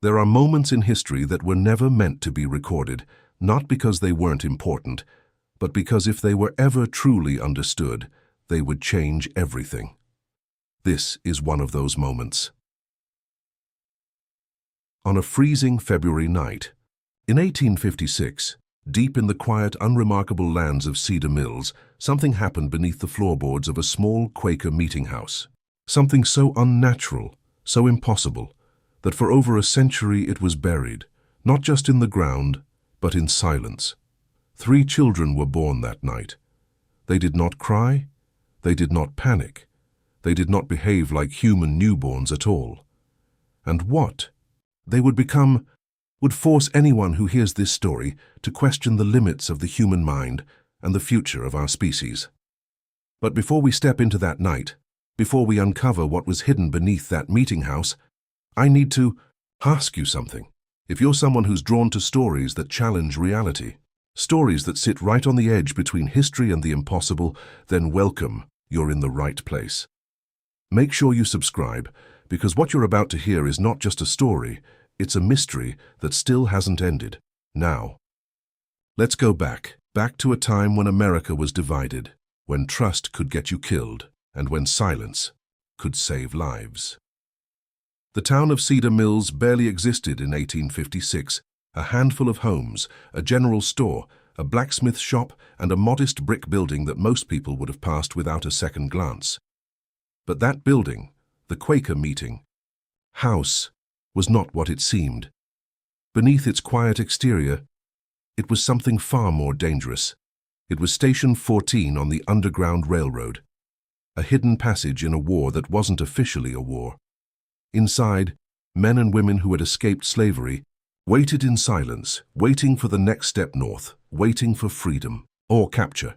There are moments in history that were never meant to be recorded, not because they weren't important, but because if they were ever truly understood, they would change everything. This is one of those moments. On a freezing February night, in 1856, deep in the quiet, unremarkable lands of Cedar Mills, something happened beneath the floorboards of a small Quaker meeting house. Something so unnatural, so impossible, that for over a century it was buried, not just in the ground, but in silence. 3 children were born that night. They did not cry, they did not panic, they did not behave like human newborns at all. And what they would become would force anyone who hears this story to question the limits of the human mind and the future of our species. But before we step into that night, before we uncover what was hidden beneath that meeting house, I need to ask you something. If you're someone who's drawn to stories that challenge reality, stories that sit right on the edge between history and the impossible, then welcome, you're in the right place. Make sure you subscribe, because what you're about to hear is not just a story, it's a mystery that still hasn't ended. Now, let's go back to a time when America was divided, when trust could get you killed, and when silence could save lives. The town of Cedar Mills barely existed in 1856. A handful of homes, a general store, a blacksmith shop, and a modest brick building that most people would have passed without a second glance. But that building, the Quaker meeting house, was not what it seemed. Beneath its quiet exterior, it was something far more dangerous. It was Station 14 on the Underground Railroad, a hidden passage in a war that wasn't officially a war. Inside, men and women who had escaped slavery waited in silence, waiting for the next step north, waiting for freedom or capture.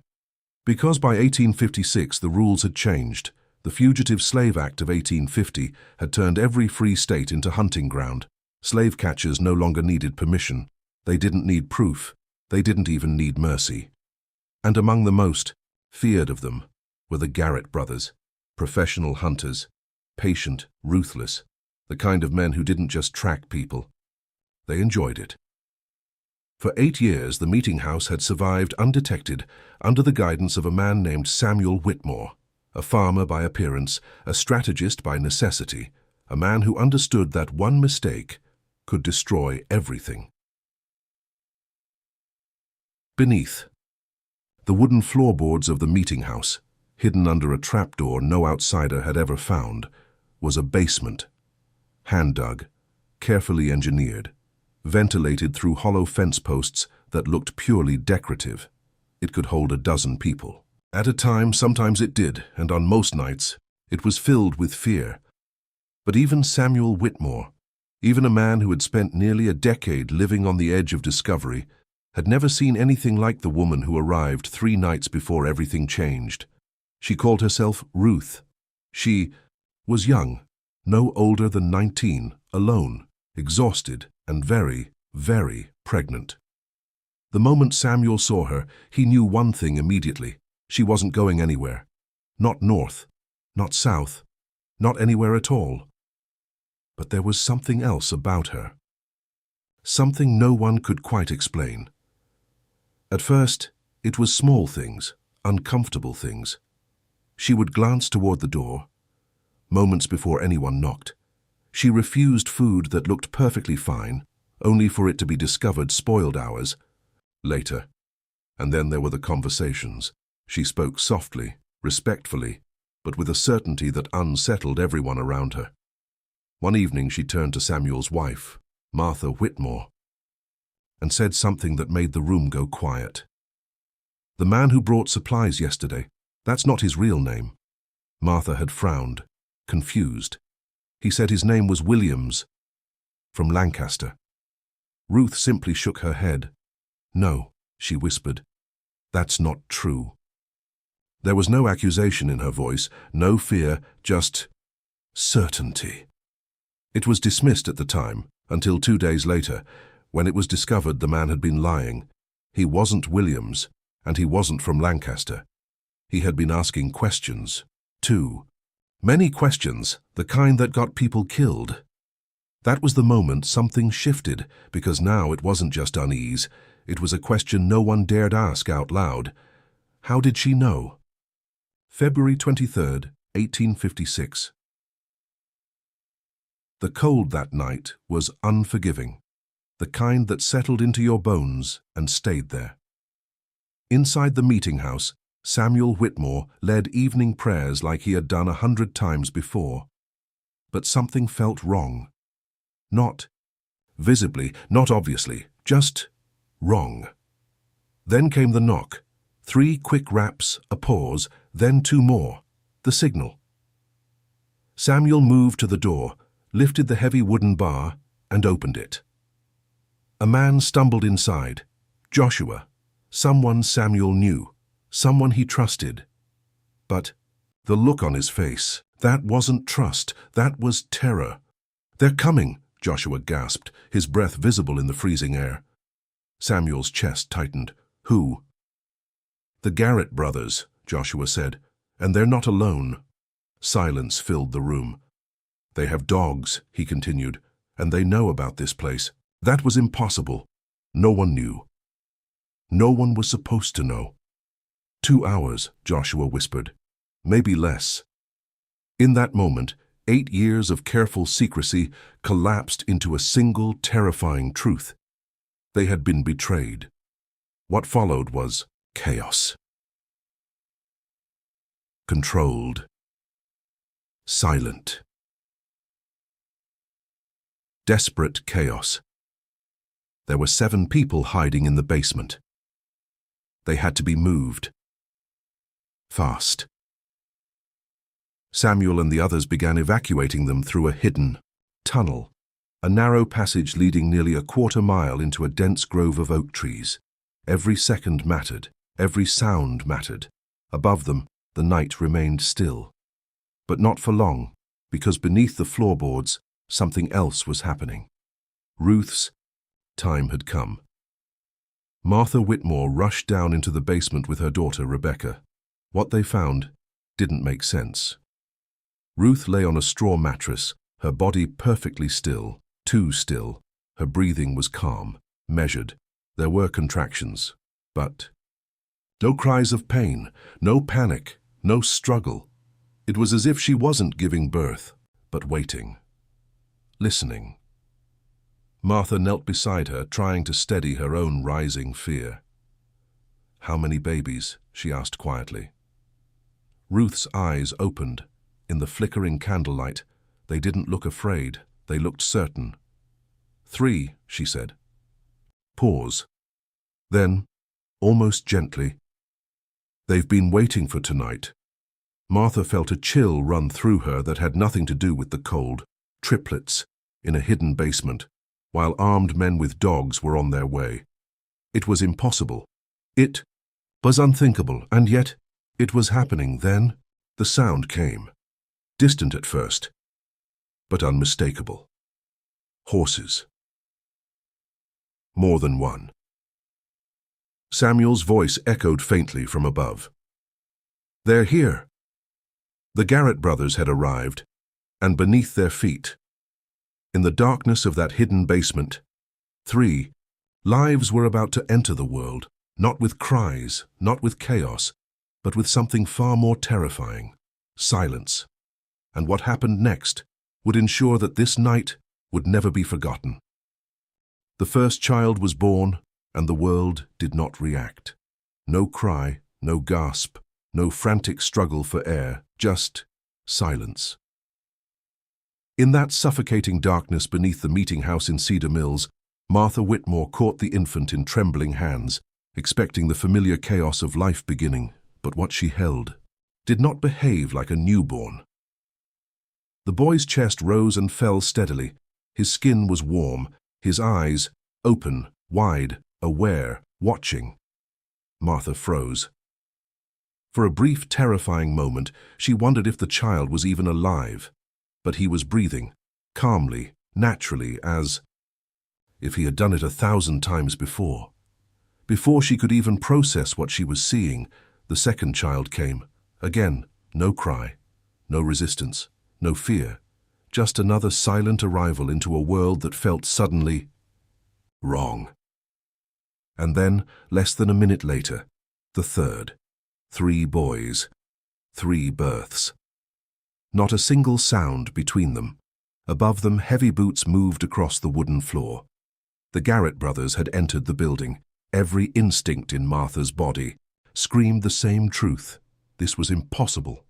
Because by 1856 the rules had changed. The Fugitive Slave Act of 1850 had turned every free state into hunting ground. Slave catchers no longer needed permission. They didn't need proof. They didn't even need mercy. And among the most feared of them were the Garrett brothers, professional hunters, patient, ruthless, the kind of men who didn't just track people. They enjoyed it. For 8 years, the meeting house had survived undetected under the guidance of a man named Samuel Whitmore, a farmer by appearance, a strategist by necessity, a man who understood that one mistake could destroy everything. Beneath the wooden floorboards of the meeting house, hidden under a trapdoor no outsider had ever found, was a basement, hand-dug, carefully engineered, ventilated through hollow fence posts that looked purely decorative. It could hold a dozen people. At a time, sometimes it did, and on most nights, it was filled with fear. But even Samuel Whitmore, even a man who had spent nearly a decade living on the edge of discovery, had never seen anything like the woman who arrived 3 nights before everything changed. She called herself Ruth. She was young, no older than 19, alone, exhausted, and very, very pregnant. The moment Samuel saw her, he knew one thing immediately. She wasn't going anywhere. Not north, not south, not anywhere at all. But there was something else about her. Something no one could quite explain. At first, it was small things, uncomfortable things. She would glance toward the door. Moments before anyone knocked, she refused food that looked perfectly fine, only for it to be discovered spoiled hours later. And then there were the conversations. She spoke softly, respectfully, but with a certainty that unsettled everyone around her. One evening she turned to Samuel's wife, Martha Whitmore, and said something that made the room go quiet. "The man who brought supplies yesterday, that's not his real name." Martha had frowned, confused. He said his name was Williams, from Lancaster. Ruth simply shook her head. "No," she whispered, "that's not true." There was no accusation in her voice, no fear, just certainty. It was dismissed at the time, until 2 days later, when it was discovered the man had been lying. He wasn't Williams, and he wasn't from Lancaster. He had been asking questions, too. Many questions, the kind that got people killed. That was the moment something shifted, because now it wasn't just unease. It was a question no one dared ask out loud. How did she know? February 23rd, 1856. The cold that night was unforgiving, the kind that settled into your bones and stayed there. Inside the meeting house, Samuel Whitmore led evening prayers like he had done 100 times before. But something felt wrong. Not visibly, not obviously, just wrong. Then came the knock. 3 quick raps, a pause, then 2 more. The signal. Samuel moved to the door, lifted the heavy wooden bar, and opened it. A man stumbled inside. Joshua. Someone Samuel knew. Someone he trusted. But the look on his face, that wasn't trust, that was terror. "They're coming," Joshua gasped, his breath visible in the freezing air. Samuel's chest tightened. "Who?" "The Garrett brothers," Joshua said, "and they're not alone." Silence filled the room. "They have dogs," he continued, "and they know about this place." That was impossible. No one knew. No one was supposed to know. 2 hours, Joshua whispered. Maybe less. In that moment, 8 years of careful secrecy collapsed into a single terrifying truth. They had been betrayed. What followed was chaos. Controlled. Silent. Desperate chaos. There were 7 people hiding in the basement. They had to be moved. Fast. Samuel and the others began evacuating them through a hidden tunnel, a narrow passage leading nearly a quarter mile into a dense grove of oak trees. Every second mattered. Every sound mattered. Above them, the night remained still. But not for long, because beneath the floorboards, something else was happening. Ruth's time had come. Martha Whitmore rushed down into the basement with her daughter, Rebecca. What they found didn't make sense. Ruth lay on a straw mattress, her body perfectly still, too still. Her breathing was calm, measured. There were contractions, but no cries of pain, no panic, no struggle. It was as if she wasn't giving birth, but waiting, listening. Martha knelt beside her, trying to steady her own rising fear. "How many babies?" she asked quietly. Ruth's eyes opened. In the flickering candlelight, they didn't look afraid, they looked certain. "3," she said. Pause. Then, almost gently, "They've been waiting for tonight." Martha felt a chill run through her that had nothing to do with the cold. Triplets, in a hidden basement, while armed men with dogs were on their way. It was impossible. It was unthinkable, and yet it was happening. Then the sound came. Distant at first, but unmistakable. Horses. More than one. Samuel's voice echoed faintly from above. "They're here." The Garrett brothers had arrived, and beneath their feet, in the darkness of that hidden basement, 3 lives were about to enter the world, not with cries, not with chaos, but with something far more terrifying: silence. And what happened next would ensure that this night would never be forgotten. The first child was born, and the world did not react. No cry, no gasp, no frantic struggle for air, just silence. In that suffocating darkness beneath the meeting house in Cedar Mills, Martha Whitmore caught the infant in trembling hands, expecting the familiar chaos of life beginning, but what she held did not behave like a newborn. The boy's chest rose and fell steadily. His skin was warm, his eyes open, wide, aware, watching. Martha froze. For a brief, terrifying moment, she wondered if the child was even alive. But he was breathing, calmly, naturally, as if he had done it 1,000 times before. Before she could even process what she was seeing, the second child came. Again, no cry, no resistance, no fear, Just another silent arrival into a world that felt suddenly wrong. And then, less than a minute later, the third. 3 boys. 3 births. Not a single sound between them. Above them, heavy boots moved across the wooden floor. The Garrett brothers had entered the building. Every instinct in Martha's body screamed the same truth. This was impossible.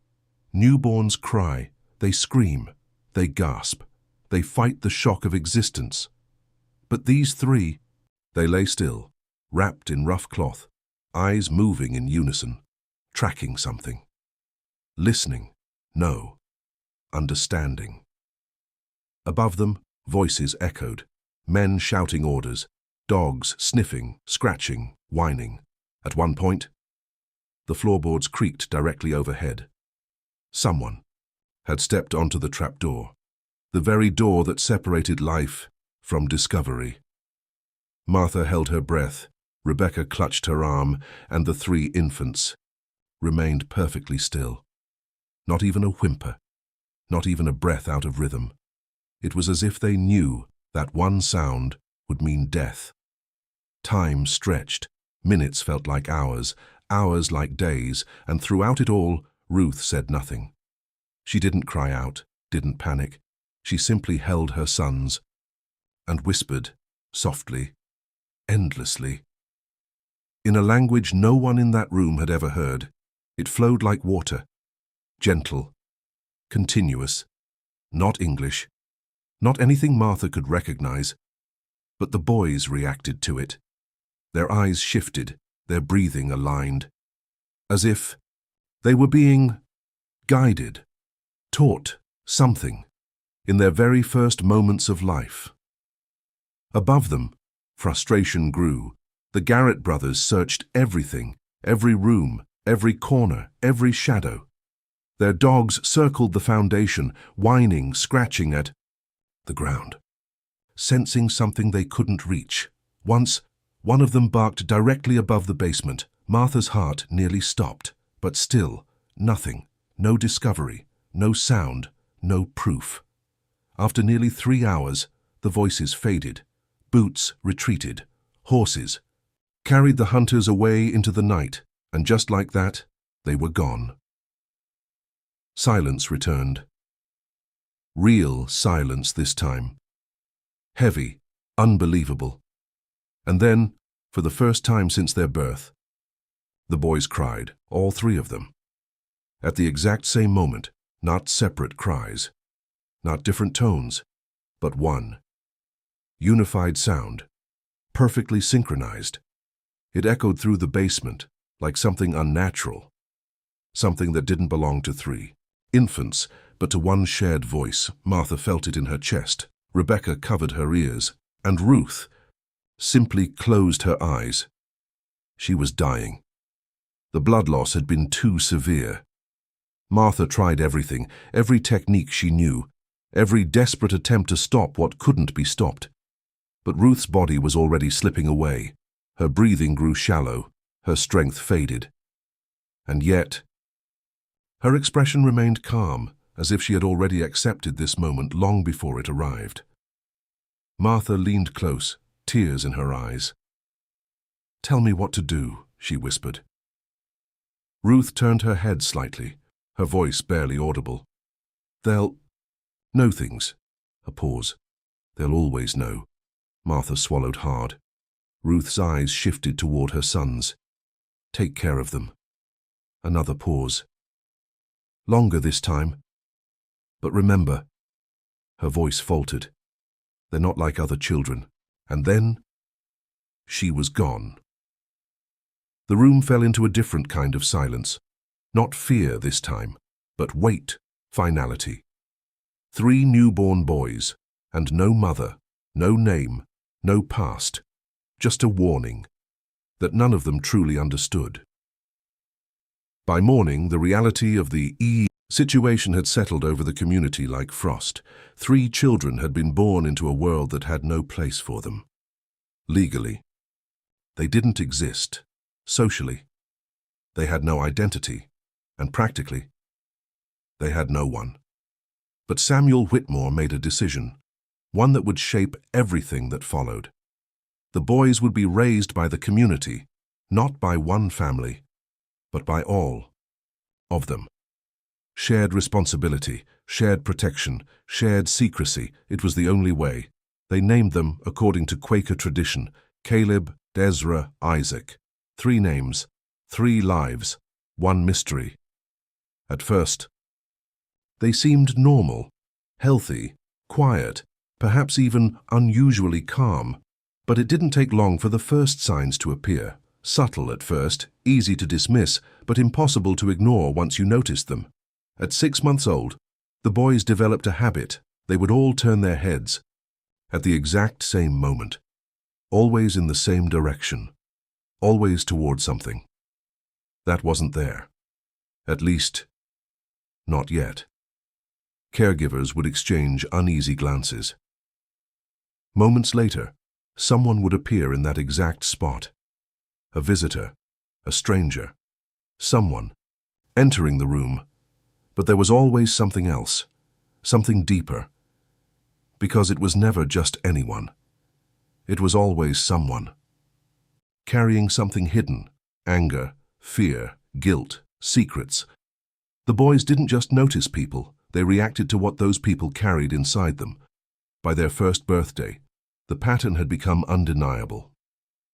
Newborns cry, they scream, they gasp, they fight the shock of existence. But these 3, they lay still, wrapped in rough cloth, eyes moving in unison, tracking something. Listening, no. Understanding. Above them, voices echoed, men shouting orders, dogs sniffing, scratching, whining. At one point, the floorboards creaked directly overhead. Someone had stepped onto the trapdoor, the very door that separated life from discovery. Martha held her breath, Rebecca clutched her arm, and the 3 infants remained perfectly still. Not even a whimper, not even a breath out of rhythm. It was as if they knew that one sound would mean death. Time stretched, minutes felt like hours, hours like days, and throughout it all, Ruth said nothing. She didn't cry out, didn't panic. She simply held her sons and whispered, softly, endlessly. In a language no one in that room had ever heard, it flowed like water, gentle, continuous, not English, not anything Martha could recognize, but the boys reacted to it. Their eyes shifted, their breathing aligned, as if they were being guided, taught something in their very first moments of life. Above them, frustration grew. The Garrett brothers searched everything, every room, every corner, every shadow. Their dogs circled the foundation, whining, scratching at the ground, sensing something they couldn't reach. Once, one of them barked directly above the basement. Martha's heart nearly stopped, but still, nothing, no discovery, no sound, no proof. After nearly 3 hours, the voices faded. Boots retreated. Horses carried the hunters away into the night, and just like that, they were gone. Silence returned. Real silence this time. Heavy, unbelievable. And then, for the first time since their birth, the boys cried, all 3 of them. At the exact same moment, not separate cries, not different tones, but one. Unified sound, perfectly synchronized. It echoed through the basement like something unnatural, something that didn't belong to 3 infants, but to one shared voice. Martha felt it in her chest. Rebecca covered her ears, and Ruth simply closed her eyes. She was dying. The blood loss had been too severe. Martha tried everything, every technique she knew, every desperate attempt to stop what couldn't be stopped. But Ruth's body was already slipping away. Her breathing grew shallow, her strength faded. And yet, her expression remained calm, as if she had already accepted this moment long before it arrived. Martha leaned close, tears in her eyes. "Tell me what to do," she whispered. Ruth turned her head slightly, her voice barely audible. "They'll know things." A pause. "They'll always know." Martha swallowed hard. Ruth's eyes shifted toward her sons. "Take care of them." Another pause. "Longer this time. But remember," her voice faltered, "they're not like other children." And then, she was gone. The room fell into a different kind of silence. Not fear this time, but weight, finality. 3 newborn boys, and no mother, no name, no past, just a warning that none of them truly understood. By morning, the reality of the situation had settled over the community like frost. 3 children had been born into a world that had no place for them. Legally, they didn't exist. Socially, they had no identity. And practically, they had no one. But Samuel Whitmore made a decision, one that would shape everything that followed. The boys would be raised by the community, not by one family, but by all of them. Shared responsibility, shared protection, shared secrecy, it was the only way. They named them, according to Quaker tradition, Caleb, Ezra, Isaac. 3 names, 3 lives, 1 mystery. At first, they seemed normal, healthy, quiet, perhaps even unusually calm. But it didn't take long for the first signs to appear. Subtle at first, easy to dismiss, but impossible to ignore once you noticed them. At 6 months old, the boys developed a habit. They would all turn their heads at the exact same moment, always in the same direction, always toward something. That wasn't there. At least, not yet. Caregivers would exchange uneasy glances. Moments later, someone would appear in that exact spot. A visitor, a stranger, someone entering the room. But there was always something else, something deeper. Because it was never just anyone. It was always someone. Carrying something hidden, anger, fear, guilt, secrets. The boys didn't just notice people, they reacted to what those people carried inside them. By their first birthday, the pattern had become undeniable.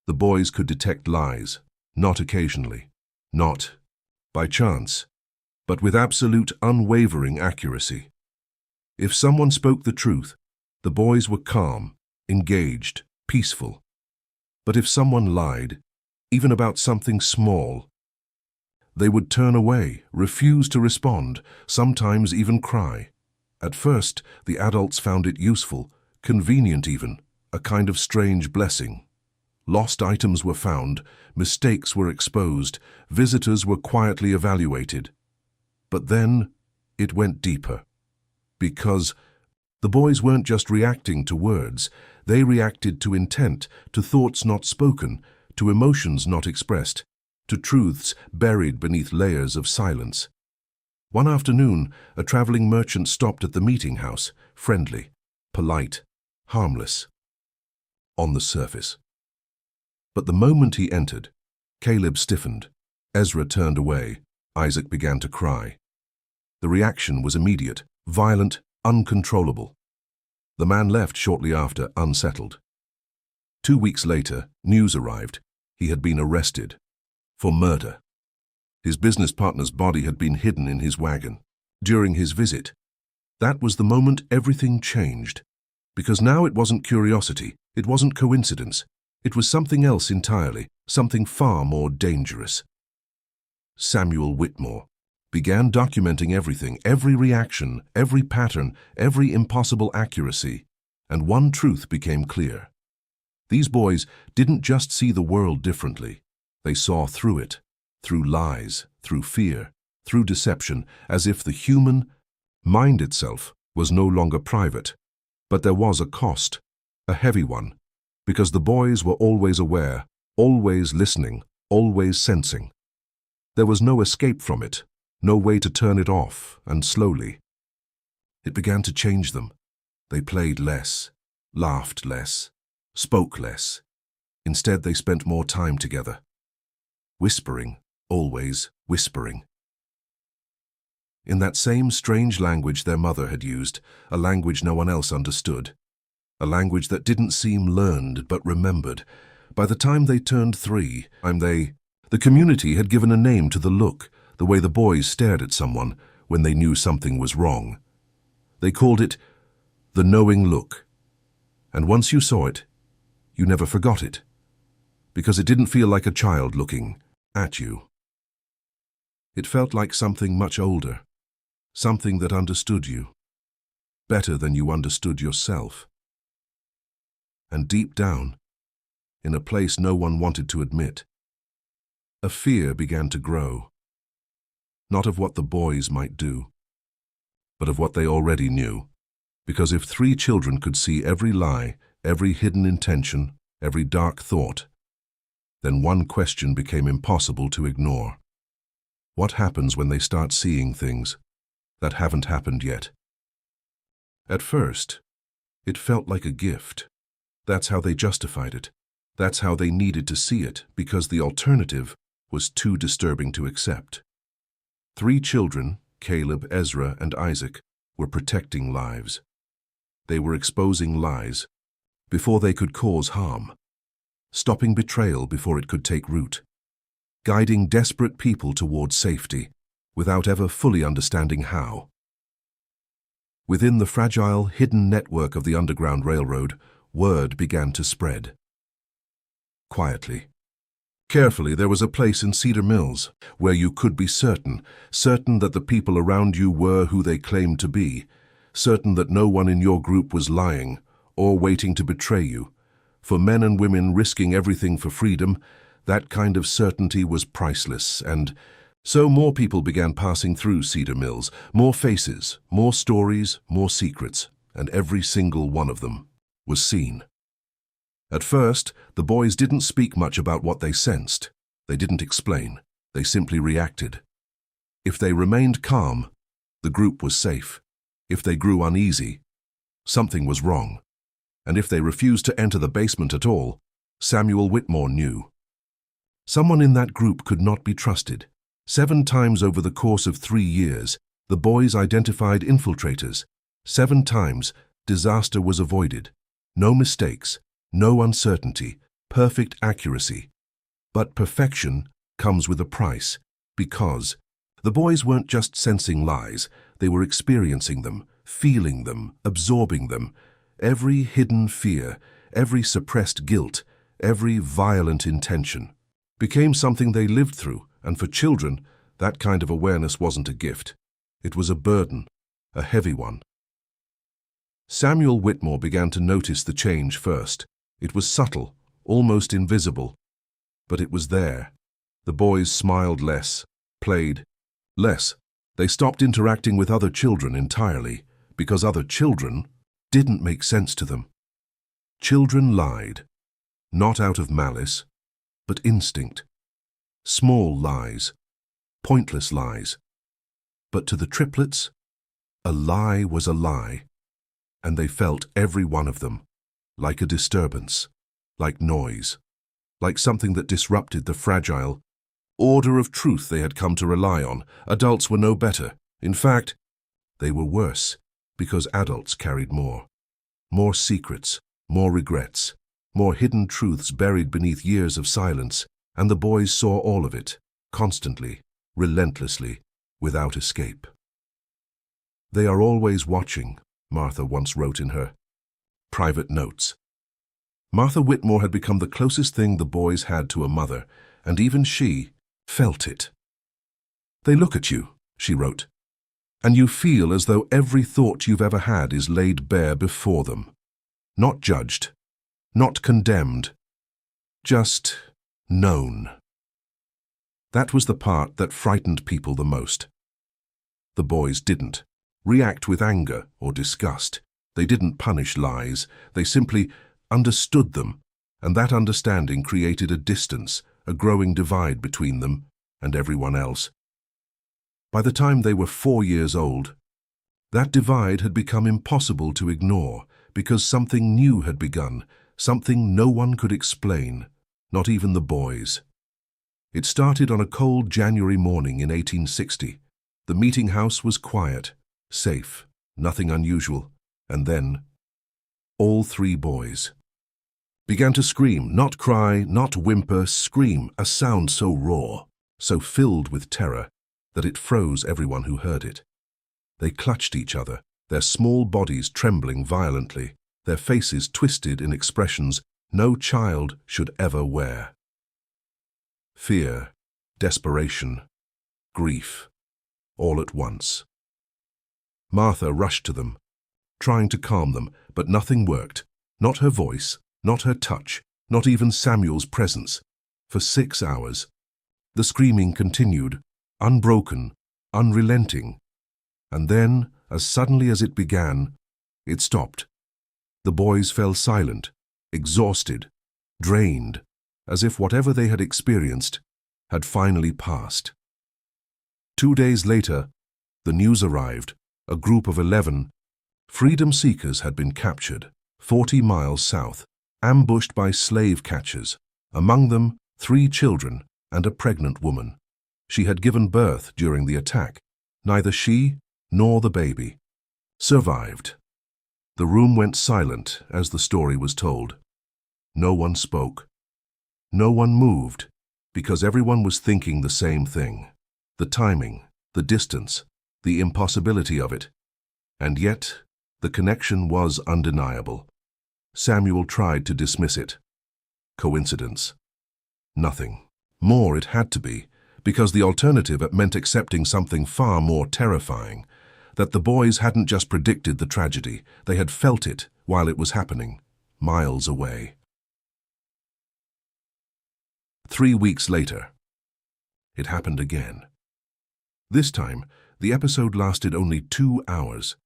The boys could detect lies, not occasionally, not by chance, but with absolute unwavering accuracy. If someone spoke the truth, the boys were calm, engaged, peaceful. But if someone lied, even about something small, they would turn away, refuse to respond, sometimes even cry. At first, the adults found it useful, convenient even, a kind of strange blessing. Lost items were found, mistakes were exposed, visitors were quietly evaluated. But then, it went deeper. Because the boys weren't just reacting to words, they reacted to intent, to thoughts not spoken, to emotions not expressed, to truths buried beneath layers of silence. One afternoon, a traveling merchant stopped at the meeting house, friendly, polite, harmless, on the surface. But the moment he entered, Caleb stiffened, Ezra turned away, Isaac began to cry. The reaction was immediate, violent, uncontrollable. The man left shortly after, unsettled. 2 weeks later, news arrived. He had been arrested for murder. His business partner's body had been hidden in his wagon. During his visit, that was the moment everything changed. Because now it wasn't curiosity, it wasn't coincidence. It was something else entirely, something far more dangerous. Samuel Whitmore began documenting everything, every reaction, every pattern, every impossible accuracy, and one truth became clear. These boys didn't just see the world differently. They saw through it, through lies, through fear, through deception, as if the human mind itself was no longer private. But there was a cost, a heavy one, because the boys were always aware, always listening, always sensing. There was no escape from it, no way to turn it off, and slowly, it began to change them. They played less, laughed less, spoke less. Instead, they spent more time together. Whispering, always whispering. In that same strange language their mother had used, a language no one else understood. A language that didn't seem learned but remembered. By the time they turned 3, the community had given a name to the look, the way the boys stared at someone when they knew something was wrong. They called it the knowing look. And once you saw it, you never forgot it, because it didn't feel like a child looking at you. It felt like something much older, something that understood you, better than you understood yourself. And deep down, in a place no one wanted to admit, a fear began to grow, not of what the boys might do, but of what they already knew. Because if 3 children could see every lie, every hidden intention, every dark thought, then one question became impossible to ignore. What happens when they start seeing things that haven't happened yet? At first, it felt like a gift. That's how they justified it. That's how they needed to see it, because the alternative was too disturbing to accept. 3 children, Caleb, Ezra, and Isaac, were protecting lives. They were exposing lies before they could cause harm, stopping betrayal before it could take root, guiding desperate people towards safety without ever fully understanding how. Within the fragile, hidden network of the Underground Railroad, word began to spread. Quietly, carefully, there was a place in Cedar Mills where you could be certain that the people around you were who they claimed to be, certain that no one in your group was lying or waiting to betray you. For men and women risking everything for freedom, that kind of certainty was priceless, and so more people began passing through Cedar Mills, more faces, more stories, more secrets, and every single one of them was seen. At first, the boys didn't speak much about what they sensed. They didn't explain. They simply reacted. If they remained calm, the group was safe. If they grew uneasy, something was wrong. And if they refused to enter the basement at all, Samuel Whitmore knew. Someone in that group could not be trusted. 7 times over the course of 3 years, the boys identified infiltrators. 7 times, disaster was avoided. No mistakes, no uncertainty, perfect accuracy. But perfection comes with a price, because the boys weren't just sensing lies, they were experiencing them, feeling them, absorbing them. Every hidden fear, every suppressed guilt, every violent intention became something they lived through, and for children, that kind of awareness wasn't a gift. It was a burden, a heavy one. Samuel Whitmore began to notice the change first. It was subtle, almost invisible, but it was there. The boys smiled less, played less. They stopped interacting with other children entirely, because other children didn't make sense to them. Children lied, not out of malice, but instinct. Small lies, pointless lies. But to the triplets, a lie was a lie, and they felt every one of them, like a disturbance, like noise, like something that disrupted the fragile order of truth they had come to rely on. Adults were no better. In fact, they were worse, because adults carried more. More secrets, more regrets, more hidden truths buried beneath years of silence, and the boys saw all of it, constantly, relentlessly, without escape. "They are always watching," Martha once wrote in her private notes. Martha Whitmore had become the closest thing the boys had to a mother, and even she felt it. "They look at you," she wrote, "and you feel as though every thought you've ever had is laid bare before them. Not judged, not condemned, just known." That was the part that frightened people the most. The boys didn't react with anger or disgust. They didn't punish lies. They simply understood them, and that understanding created a distance, a growing divide between them and everyone else. By the time they were 4 years old, that divide had become impossible to ignore because something new had begun, something no one could explain, not even the boys. It started on a cold January morning in 1860. The meeting house was quiet, safe, nothing unusual, and then all 3 boys began to scream, not cry, not whimper, scream, a sound so raw, so filled with terror, that it froze everyone who heard it. They clutched each other, their small bodies trembling violently, their faces twisted in expressions no child should ever wear. Fear, desperation, grief, all at once. Martha rushed to them, trying to calm them, but nothing worked. Not her voice, not her touch, not even Samuel's presence. For 6 hours, the screaming continued, unbroken, unrelenting. And then, as suddenly as it began, it stopped. The boys fell silent, exhausted, drained, as if whatever they had experienced had finally passed. 2 days later, the news arrived. A group of 11, Freedom seekers had been captured, 40 miles south, ambushed by slave catchers, among them 3 children and a pregnant woman. She had given birth during the attack. Neither she nor the baby survived. The room went silent as the story was told. No one spoke. No one moved, because everyone was thinking the same thing. The timing, the distance, the impossibility of it. And yet, the connection was undeniable. Samuel tried to dismiss it. Coincidence. Nothing. More it had to be, because the alternative meant accepting something far more terrifying, that the boys hadn't just predicted the tragedy, they had felt it while it was happening, miles away. 3 weeks later, it happened again. This time, the episode lasted only 2 hours,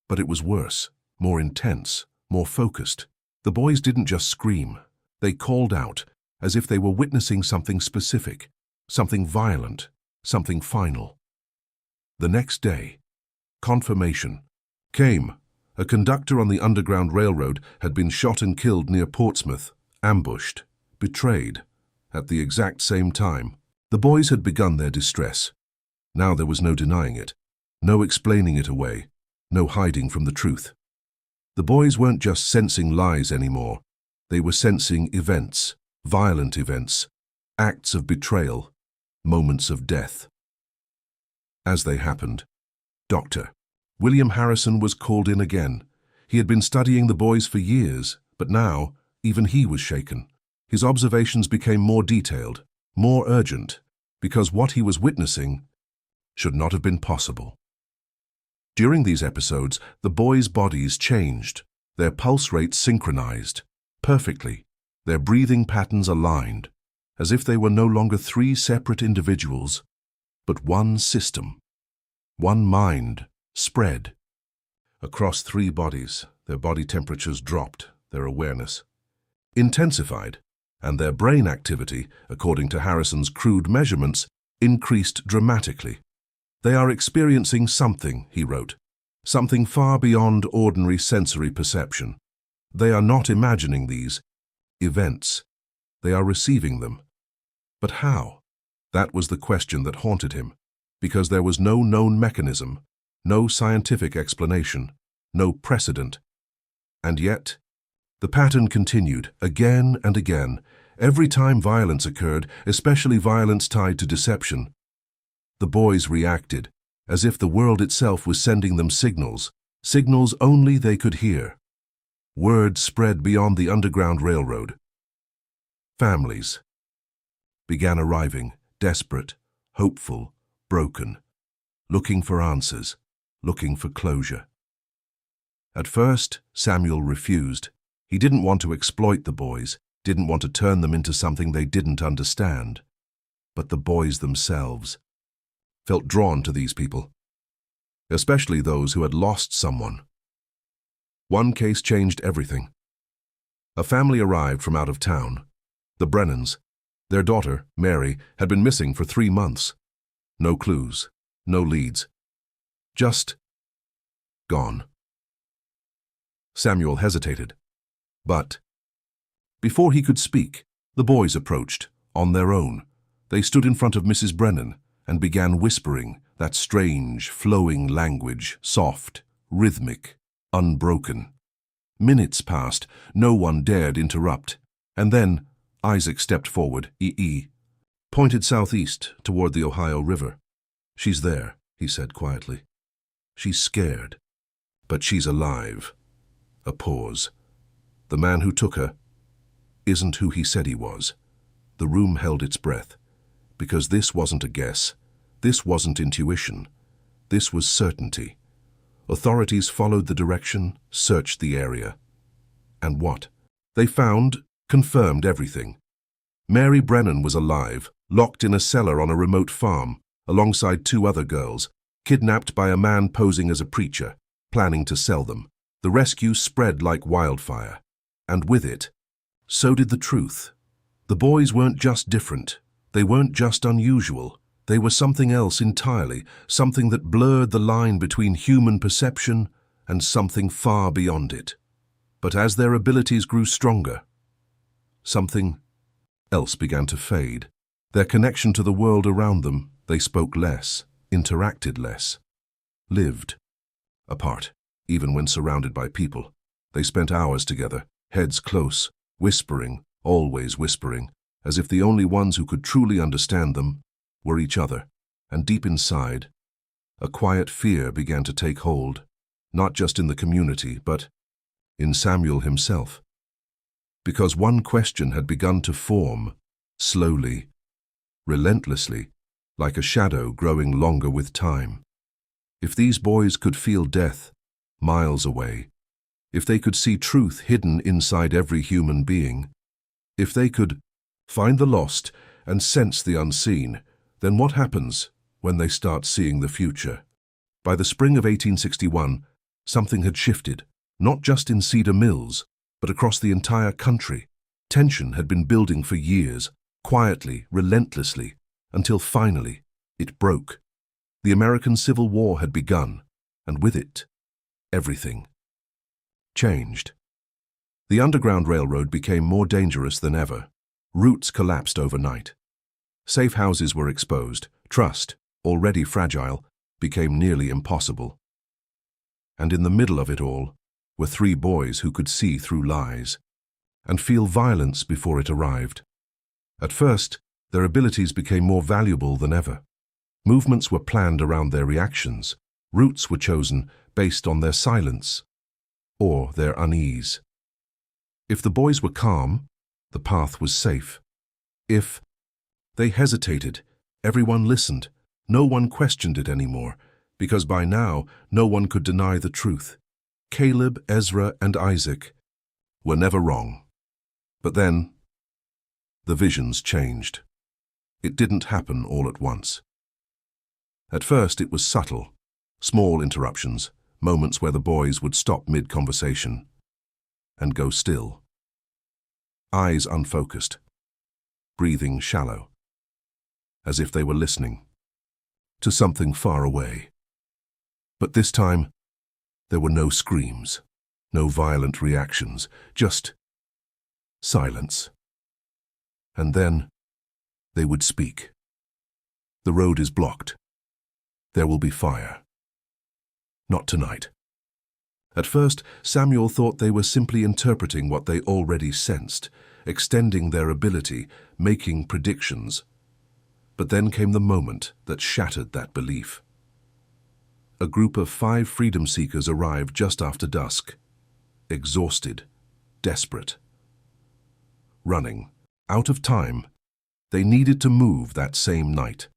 but it was worse, more intense, more focused. The boys didn't just scream, they called out, as if they were witnessing something specific, something violent, something final. The next day, confirmation came. A conductor on the Underground Railroad had been shot and killed near Portsmouth, ambushed, betrayed. At the exact same time, the boys had begun their distress. Now there was no denying it, no explaining it away, no hiding from the truth. The boys weren't just sensing lies anymore. They were sensing events, violent events, acts of betrayal, moments of death. As they happened, Dr. William Harrison was called in again. He had been studying the boys for years, but now even he was shaken. His observations became more detailed, more urgent, because what he was witnessing should not have been possible. During these episodes, the boys' bodies changed, their pulse rates synchronized, perfectly, their breathing patterns aligned, as if they were no longer 3 separate individuals, but one system, one mind, spread. Across 3 bodies, their body temperatures dropped, their awareness intensified, and their brain activity, according to Harrison's crude measurements, increased dramatically. They are experiencing something, he wrote, something far beyond ordinary sensory perception. They are not imagining these events. They are receiving them. But how? That was the question that haunted him, because there was no known mechanism, no scientific explanation, no precedent. And yet, the pattern continued again and again. Every time violence occurred, especially violence tied to deception, the boys reacted, as if the world itself was sending them signals, signals only they could hear. Word spread beyond the Underground Railroad. Families began arriving, desperate, hopeful, broken, looking for answers, looking for closure. At first, Samuel refused. He didn't want to exploit the boys, didn't want to turn them into something they didn't understand. But the boys themselves felt drawn to these people, especially those who had lost someone. One case changed everything. A family arrived from out of town. The Brennans. Their daughter, Mary, had been missing for 3 months. No clues, no leads. Just gone. Samuel hesitated. But before he could speak, the boys approached, on their own. They stood in front of Mrs. Brennan and began whispering, that strange, flowing language, soft, rhythmic, unbroken. Minutes passed, no one dared interrupt. And then Isaac stepped forward, pointed southeast toward the Ohio River. "She's there," he said quietly. "She's scared, but she's alive." A pause. The man who took her isn't who he said he was. The room held its breath, because this wasn't a guess. This wasn't intuition. This was certainty. Authorities followed the direction, searched the area. And what they found confirmed everything. Mary Brennan was alive, locked in a cellar on a remote farm, alongside 2 other girls, kidnapped by a man posing as a preacher, planning to sell them. The rescue spread like wildfire, and with it, so did the truth. The boys weren't just different. They weren't just unusual. They were something else entirely, something that blurred the line between human perception and something far beyond it. But as their abilities grew stronger, something else began to fade. Their connection to the world around them, they spoke less, interacted less, lived apart. Even when surrounded by people, they spent hours together, heads close, whispering, always whispering, as if the only ones who could truly understand them were each other. And deep inside, a quiet fear began to take hold, not just in the community, but in Samuel himself. Because one question had begun to form, slowly, relentlessly, like a shadow growing longer with time. If these boys could feel death miles away, if they could see truth hidden inside every human being, if they could find the lost and sense the unseen, then what happens when they start seeing the future? By the spring of 1861, something had shifted, not just in Cedar Mills, but across the entire country. Tension had been building for years, quietly, relentlessly, until finally it broke. The American Civil War had begun, and with it, everything changed. The Underground Railroad became more dangerous than ever. Routes collapsed overnight. Safe houses were exposed. Trust, already fragile, became nearly impossible. And in the middle of it all were three boys who could see through lies and feel violence before it arrived. At first, their abilities became more valuable than ever. Movements were planned around their reactions. Routes were chosen based on their silence or their unease. If the boys were calm, the path was safe. If they hesitated, everyone listened. No one questioned it anymore, because by now no one could deny the truth. Caleb, Ezra, and Isaac were never wrong. But then, the visions changed. It didn't happen all at once. At first it was subtle, small interruptions, moments where the boys would stop mid-conversation and go still. Eyes unfocused, breathing shallow, as if they were listening to something far away. But this time, there were no screams, no violent reactions, just silence. And then they would speak. The road is blocked. There will be fire. Not tonight. At first, Samuel thought they were simply interpreting what they already sensed, extending their ability, making predictions. But then came the moment that shattered that belief. A group of 5 freedom seekers arrived just after dusk, exhausted, desperate. Running, out of time, they needed to move that same night.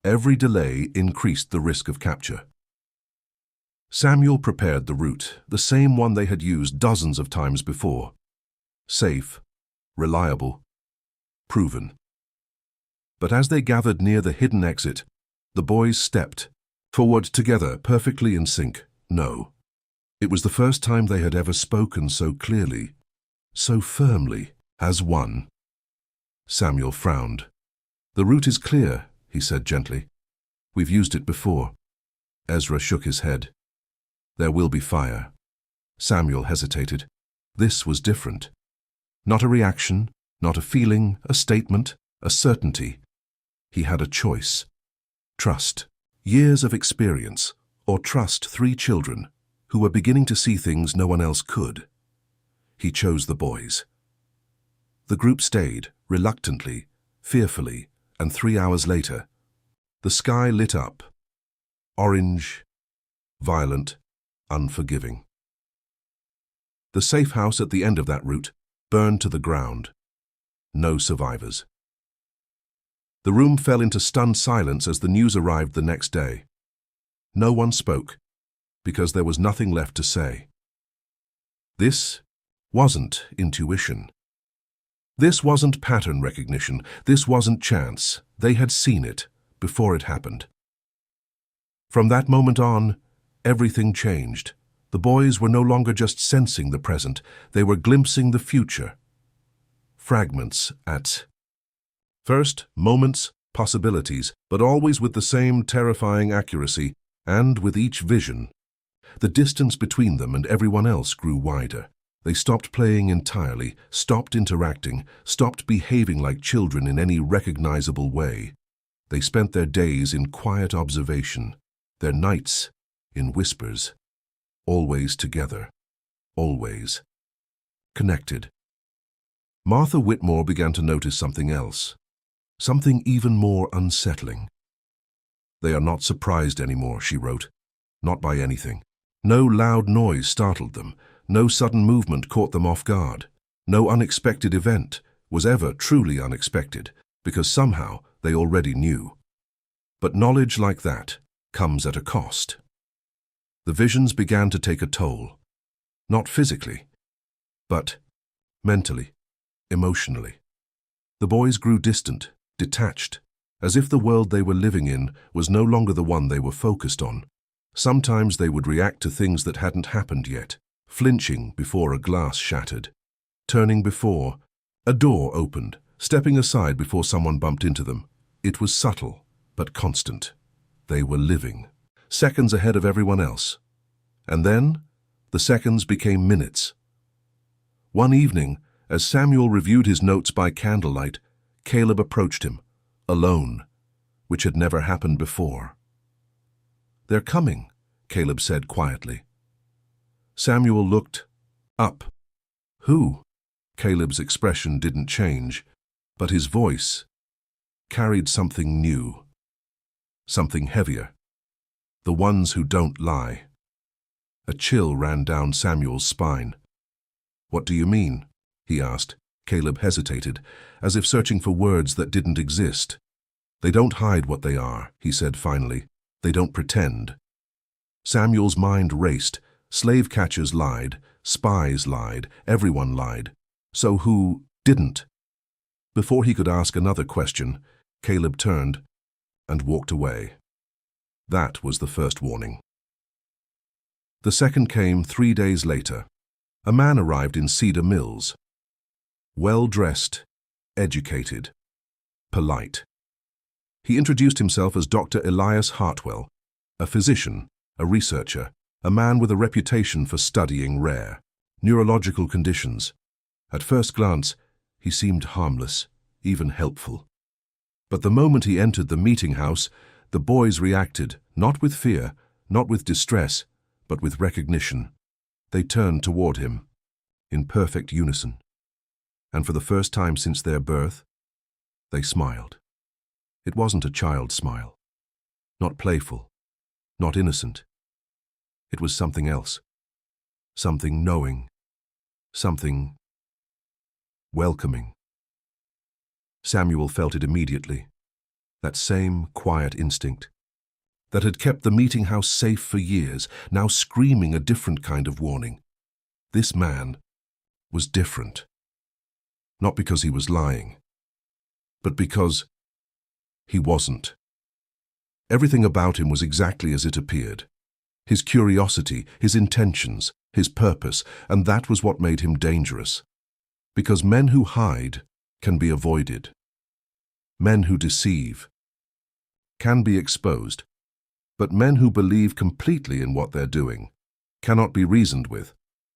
Every delay increased the risk of capture. Samuel prepared the route, the same one they had used dozens of times before. Safe, reliable, proven. But as they gathered near the hidden exit, the boys stepped forward together, perfectly in sync. No. It was the first time they had ever spoken so clearly, so firmly, as one. Samuel frowned. "The route is clear," he said gently. "We've used it before." Ezra shook his head. "There will be fire." Samuel hesitated. This was different. Not a reaction, not a feeling, a statement, a certainty. He had a choice. Trust, years of experience, or trust 3 children who were beginning to see things no one else could. He chose the boys. The group stayed, reluctantly, fearfully, and 3 hours later, the sky lit up. Orange, violent, unforgiving. The safe house at the end of that route burned to the ground. No survivors. The room fell into stunned silence as the news arrived the next day. No one spoke, because there was nothing left to say. This wasn't intuition. This wasn't pattern recognition. This wasn't chance. They had seen it before it happened. From that moment on, everything changed. The boys were no longer just sensing the present. They were glimpsing the future. Fragments at first, moments, possibilities, but always with the same terrifying accuracy, and with each vision, The distance between them and everyone else grew wider. They stopped playing entirely, stopped interacting, stopped behaving like children in any recognizable way. They spent their days in quiet observation, their nights in whispers, always together, always connected. Martha Whitmore began to notice something else, something even more unsettling. "They are not surprised anymore," she wrote. "Not by anything. No loud noise startled them. No sudden movement caught them off guard. No unexpected event was ever truly unexpected, because somehow they already knew. But knowledge like that comes at a cost." The visions began to take a toll, not physically, but mentally, emotionally. The boys grew distant, detached, as if the world they were living in was no longer the one they were focused on. Sometimes they would react to things that hadn't happened yet, flinching before a glass shattered, turning before a door opened, stepping aside before someone bumped into them. It was subtle, but constant. They were living, seconds ahead of everyone else. And then, the seconds became minutes. One evening, as Samuel reviewed his notes by candlelight, Caleb approached him, alone, which had never happened before. "They're coming," Caleb said quietly. Samuel looked up. "Who?" Caleb's expression didn't change, but his voice carried something new, something heavier. "The ones who don't lie." A chill ran down Samuel's spine. "What do you mean?" he asked. Caleb hesitated, as if searching for words that didn't exist. "They don't hide what they are," he said finally. "They don't pretend." Samuel's mind raced. Slave catchers lied, spies lied, everyone lied. So who didn't? Before he could ask another question, Caleb turned and walked away. That was the first warning. The second came 3 days later. A man arrived in Cedar Mills. Well-dressed, educated, polite. He introduced himself as Dr. Elias Hartwell, a physician, a researcher, a man with a reputation for studying rare, neurological conditions. At first glance, he seemed harmless, even helpful. But the moment he entered the meeting house, the boys reacted, not with fear, not with distress, but with recognition. They turned toward him, in perfect unison. And for the first time since their birth, they smiled. It wasn't a child's smile, not playful, not innocent. It was something else, something knowing, something welcoming. Samuel felt it immediately, that same quiet instinct that had kept the meeting house safe for years, now screaming a different kind of warning. This man was different. Not because he was lying, but because he wasn't. Everything about him was exactly as it appeared. His curiosity, his intentions, his purpose, and that was what made him dangerous. Because men who hide can be avoided. Men who deceive can be exposed. But men who believe completely in what they're doing cannot be reasoned with.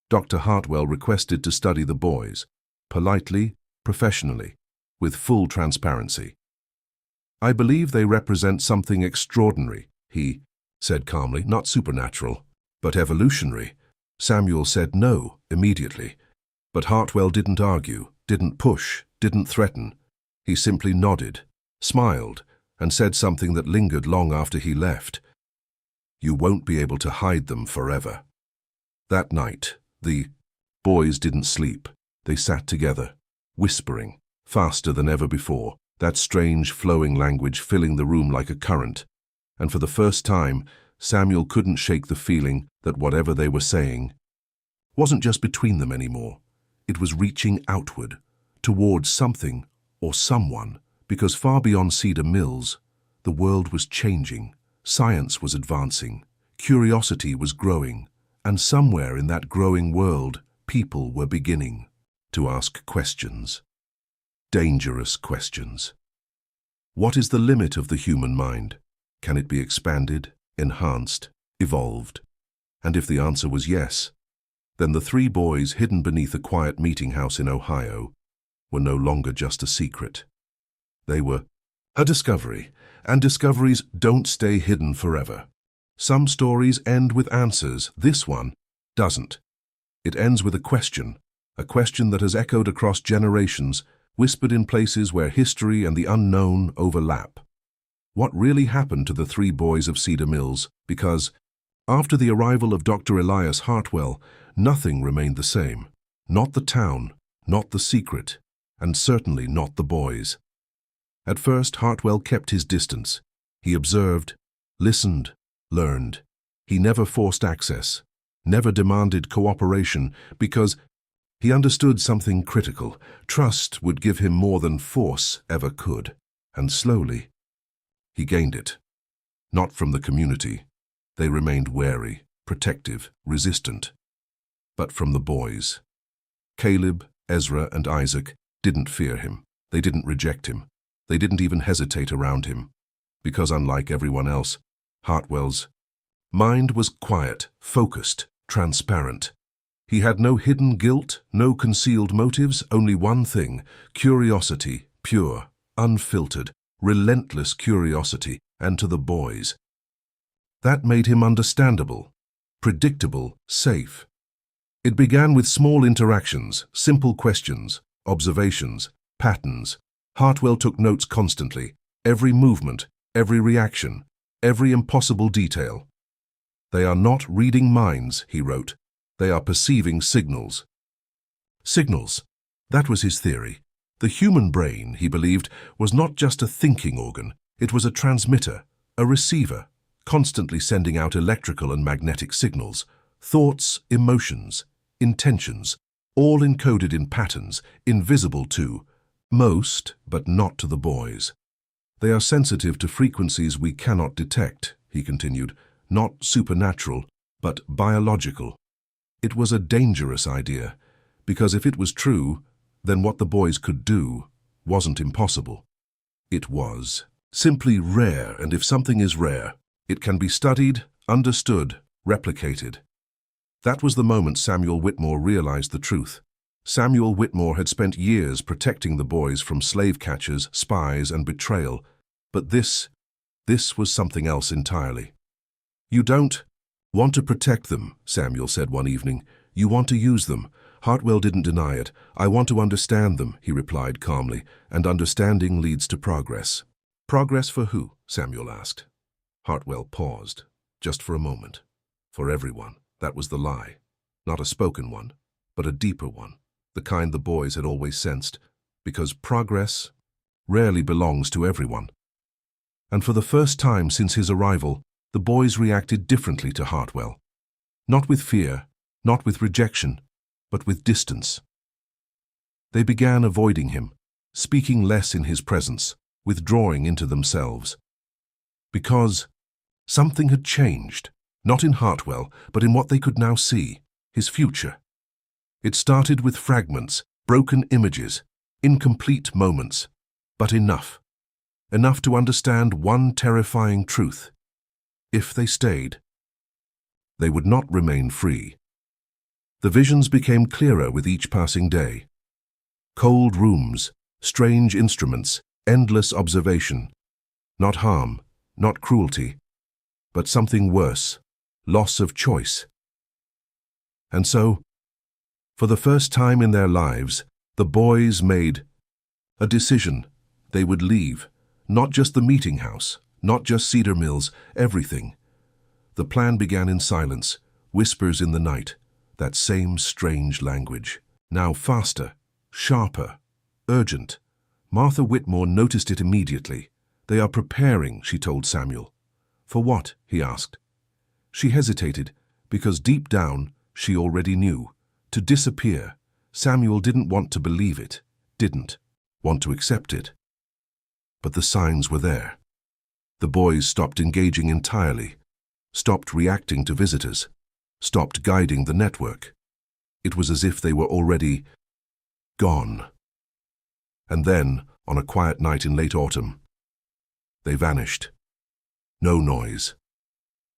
Dr. Hartwell requested to study the boys, politely, professionally, with full transparency. "I believe they represent something extraordinary," he said calmly, "not supernatural, but evolutionary." Samuel said no immediately, but Hartwell didn't argue, didn't push, didn't threaten. He simply nodded, smiled, and said something that lingered long after he left. "You won't be able to hide them forever." That night, the boys didn't sleep. They sat together, whispering, faster than ever before, that strange flowing language filling the room like a current. And for the first time, Samuel couldn't shake the feeling that whatever they were saying wasn't just between them anymore. It was reaching outward, towards something or someone, because far beyond Cedar Mills, the world was changing, science was advancing, curiosity was growing, and somewhere in that growing world, people were beginning to ask questions. Dangerous questions. What is the limit of the human mind? Can it be expanded, enhanced, evolved? And if the answer was yes, then the three boys hidden beneath a quiet meeting house in Ohio were no longer just a secret. They were a discovery, and discoveries don't stay hidden forever. Some stories end with answers. This one doesn't. It ends with a question that has echoed across generations, whispered in places where history and the unknown overlap. What really happened to the three boys of Cedar Mills? Because after the arrival of Dr. Elias Hartwell, nothing remained the same. Not the town, not the secret, and certainly not the boys. At first, Hartwell kept his distance. He observed, listened, learned. He never forced access, never demanded cooperation, because he understood something critical. Trust would give him more than force ever could. And slowly, he gained it. Not from the community. They remained wary, protective, resistant. But from the boys. Caleb, Ezra, and Isaac didn't fear him. They didn't reject him. They didn't even hesitate around him. Because unlike everyone else, Hartwell's mind was quiet, focused, transparent. He had no hidden guilt, no concealed motives, only one thing: curiosity, pure, unfiltered, relentless curiosity, and to the boys. That made him understandable, predictable, safe. It began with small interactions, simple questions, observations, patterns. Hartwell took notes constantly, every movement, every reaction, every impossible detail. They are not reading minds, he wrote. They are perceiving signals. Signals. That was his theory. The human brain, he believed, was not just a thinking organ. It was a transmitter, a receiver, constantly sending out electrical and magnetic signals, thoughts, emotions, intentions, all encoded in patterns, invisible to most, but not to the boys. They are sensitive to frequencies we cannot detect, he continued, not supernatural, but biological. It was a dangerous idea, because if it was true, then what the boys could do wasn't impossible. It was simply rare, and if something is rare, it can be studied, understood, replicated. That was the moment Samuel Whitmore realized the truth. Samuel Whitmore had spent years protecting the boys from slave catchers, spies, and betrayal, but this was something else entirely. You don't want to protect them, Samuel said one evening. You want to use them. Hartwell didn't deny it. I want to understand them, he replied calmly, and understanding leads to progress. Progress for who? Samuel asked. Hartwell paused, just for a moment. For everyone. That was the lie. Not a spoken one, but a deeper one, the kind the boys had always sensed, because progress rarely belongs to everyone. And for the first time since his arrival, the boys reacted differently to Hartwell. Not with fear, not with rejection, but with distance. They began avoiding him, speaking less in his presence, withdrawing into themselves. Because something had changed, not in Hartwell, but in what they could now see, his future. It started with fragments, broken images, incomplete moments, but enough. Enough to understand one terrifying truth. If they stayed, they would not remain free. The visions became clearer with each passing day. Cold rooms, strange instruments, endless observation. Not harm, not cruelty, but something worse, loss of choice. And so, for the first time in their lives, the boys made a decision. They would leave, not just the meeting house, not just Cedar Mills, everything. The plan began in silence, whispers in the night, that same strange language. Now faster, sharper, urgent. Martha Whitmore noticed it immediately. They are preparing, she told Samuel. For what? He asked. She hesitated, because deep down she already knew. To disappear. Samuel didn't want to believe it, didn't want to accept it. But the signs were there. The boys stopped engaging entirely, stopped reacting to visitors, stopped guiding the network. It was as if they were already gone. And then, on a quiet night in late autumn, they vanished. No noise,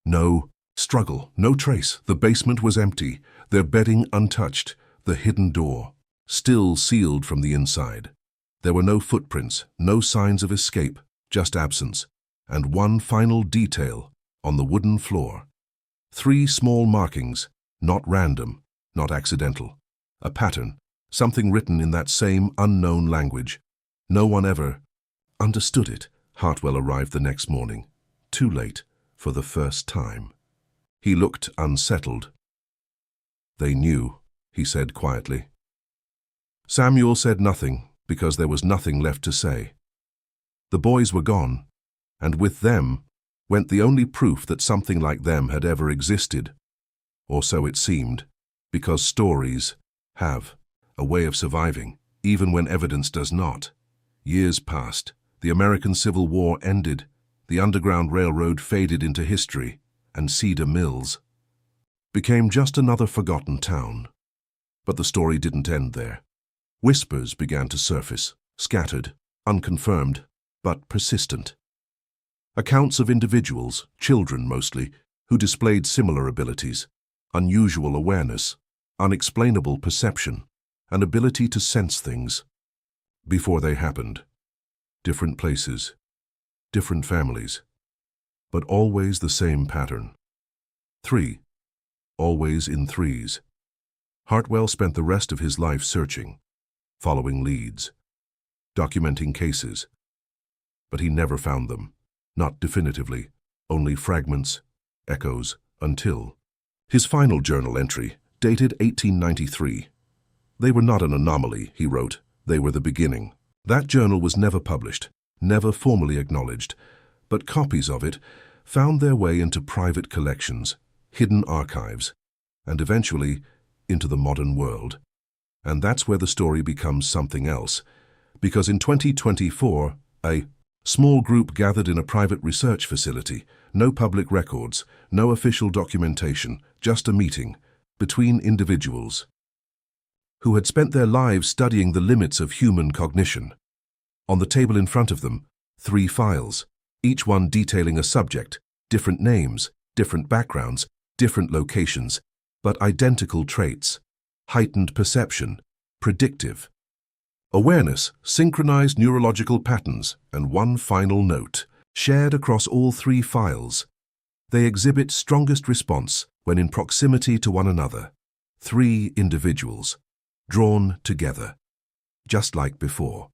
no Struggle, no trace. The basement was empty, their bedding untouched, the hidden door still sealed from the inside. There were no footprints, no signs of escape, just absence, and one final detail on the wooden floor. 3 small markings, not random, not accidental. A pattern, something written in that same unknown language. No one ever understood it. Hartwell arrived the next morning, too late for the first time. He looked unsettled. "They knew," he said quietly. Samuel said nothing because there was nothing left to say. The boys were gone, and with them went the only proof that something like them had ever existed. Or so it seemed, because stories have a way of surviving, even when evidence does not. Years passed, the American Civil War ended, the Underground Railroad faded into history, and Cedar Mills became just another forgotten town. But the story didn't end there. Whispers began to surface, scattered, unconfirmed, but persistent. Accounts of individuals, children mostly, who displayed similar abilities, unusual awareness, unexplainable perception, an ability to sense things before they happened. Different places, different families, but always the same pattern. 3. Always in threes. Hartwell spent the rest of his life searching, following leads, documenting cases, but he never found them, not definitively, only fragments, echoes, until his final journal entry, dated 1893. "They were not an anomaly," he wrote, "they were the beginning." That journal was never published, never formally acknowledged, but copies of it found their way into private collections, hidden archives, and eventually into the modern world. And that's where the story becomes something else, because in 2024, a small group gathered in a private research facility, no public records, no official documentation, just a meeting between individuals who had spent their lives studying the limits of human cognition. On the table in front of them, 3 files, each one detailing a subject, different names, different backgrounds, different locations, but identical traits: heightened perception, predictive awareness, synchronized neurological patterns, and one final note, shared across all 3 files. They exhibit strongest response when in proximity to one another. 3 individuals, drawn together, just like before.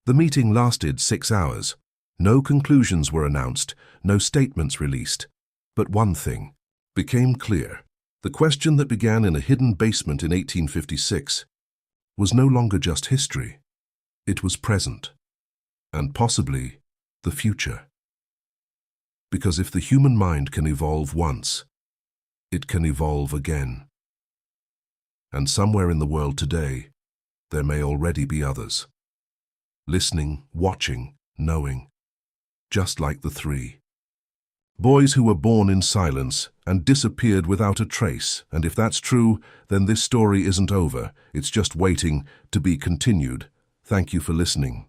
The meeting lasted 6 hours. No conclusions were announced, no statements released. But one thing became clear. The question that began in a hidden basement in 1856 was no longer just history. It was present, and possibly the future. Because if the human mind can evolve once, it can evolve again. And somewhere in the world today, there may already be others. Listening, watching, knowing, just like the 3. Boys who were born in silence and disappeared without a trace. And if that's true, then this story isn't over. It's just waiting to be continued. Thank you for listening.